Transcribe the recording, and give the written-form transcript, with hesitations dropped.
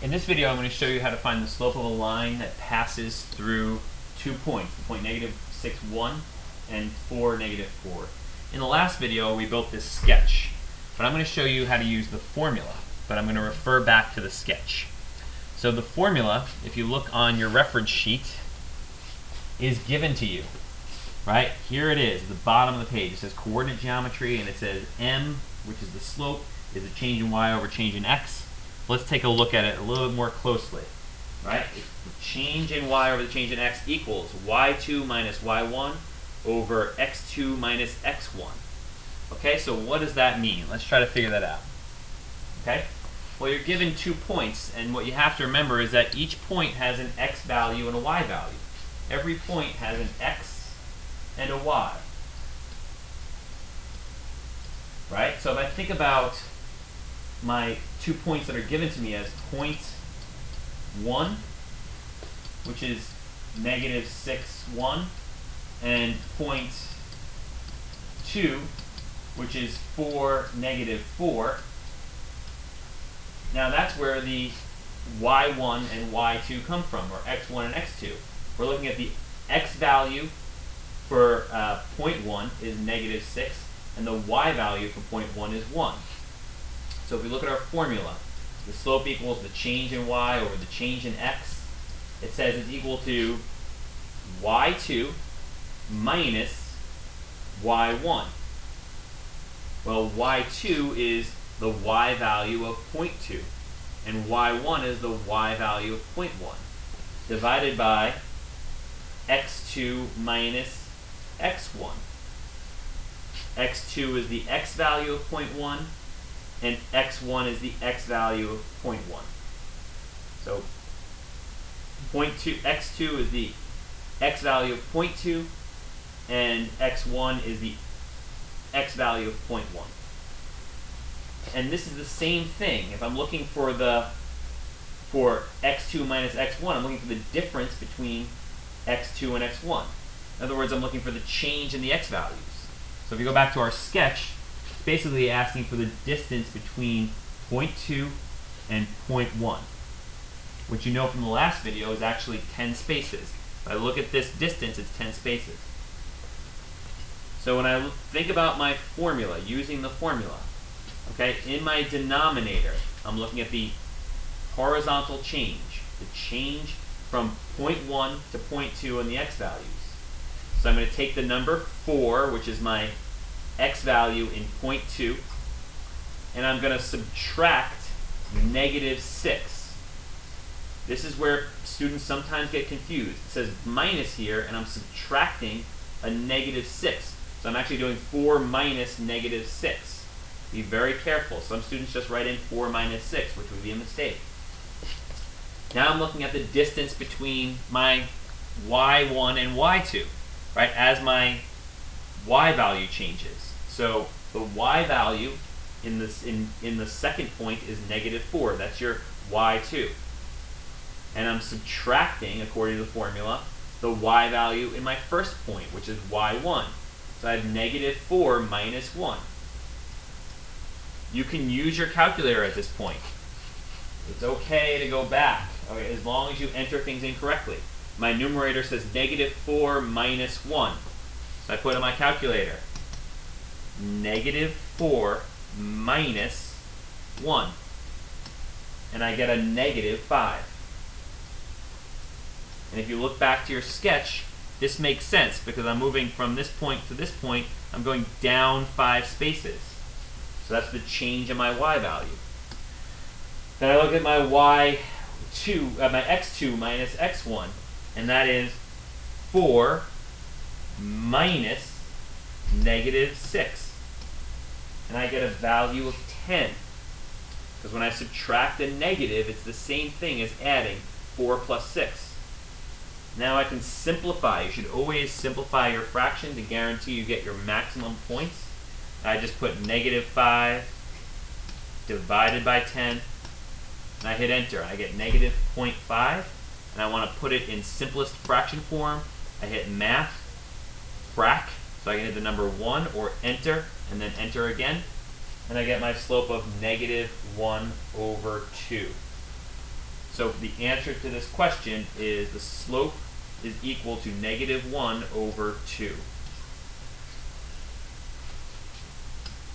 In this video, I'm going to show you how to find the slope of a line that passes through 2 points, the point -6, 1 and 4, -4. In the last video, we built this sketch, but I'm going to show you how to use the formula, but I'm going to refer back to the sketch. So the formula, if you look on your reference sheet, is given to you. Right? Here it is, the bottom of the page. It says coordinate geometry, and it says m, which is the slope, is a change in y over change in x. Let's take a look at it a little bit more closely. Right? The change in y over the change in x equals y2 minus y1 over x2 minus x1. Okay, so what does that mean? Let's try to figure that out. Okay? Well, you're given 2 points, and what you have to remember is that each point has an x value and a y value. Every point has an x and a y. Right? So if I think about my 2 points that are given to me as point 1, which is -6, 1, and point 2, which is 4, -4. Now that's where the y1 and y2 come from, or x1 and x2. We're looking at the x value for point 1 is -6, and the y value for point 1 is 1. So if we look at our formula, the slope equals the change in y over the change in x. It says it's equal to y2 minus y1. Well, y2 is the y value of point 2, and y1 is the y value of point 1, divided by x2 minus x1. x2 is the x value of point 1, and x1 is the x value of point 1. So x2 is the x value of point 2, and x1 is the x value of point 1. And this is the same thing. If I'm looking for x2 minus x1, I'm looking for the difference between x2 and x1. In other words, I'm looking for the change in the x values. So if you go back to our sketch, it's basically asking for the distance between point 2 and point 1, which you know from the last video is actually 10 spaces. If I look at this distance, it's 10 spaces. So when I think about my formula, using the formula, okay, in my denominator, I'm looking at the horizontal change, the change from point 1 to point 2 in the x values. So I'm going to take the number 4, which is my x value in point 2, and I'm going to subtract -6. This is where students sometimes get confused. It says minus here, and I'm subtracting a -6. So I'm actually doing 4 minus -6. Be very careful. Some students just write in 4 minus 6, which would be a mistake. Now I'm looking at the distance between my y1 and y2, right, as my y value changes. So the y value in the second point is -4. That's your y2. And I'm subtracting, according to the formula, the y value in my first point, which is y1. So I have -4 minus 1. You can use your calculator at this point. It's okay to go back, okay, as long as you enter things incorrectly. My numerator says -4 minus 1. So I put in my calculator, -4 minus 1. And I get a -5. And if you look back to your sketch, this makes sense because I'm moving from this point to this point. I'm going down 5 spaces. So that's the change in my y value. Then I look at my my x2 minus x1, and that is 4 minus -6. And I get a value of 10. Because when I subtract a negative, it's the same thing as adding 4 plus 6. Now I can simplify. You should always simplify your fraction to guarantee you get your maximum points. I just put -5 divided by 10, and I hit enter, and I get -0.5, and I want to put it in simplest fraction form. I hit math, frac, so I can hit the number 1 or enter, and then enter again, and I get my slope of -1/2. So the answer to this question is the slope is equal to -1 over 2.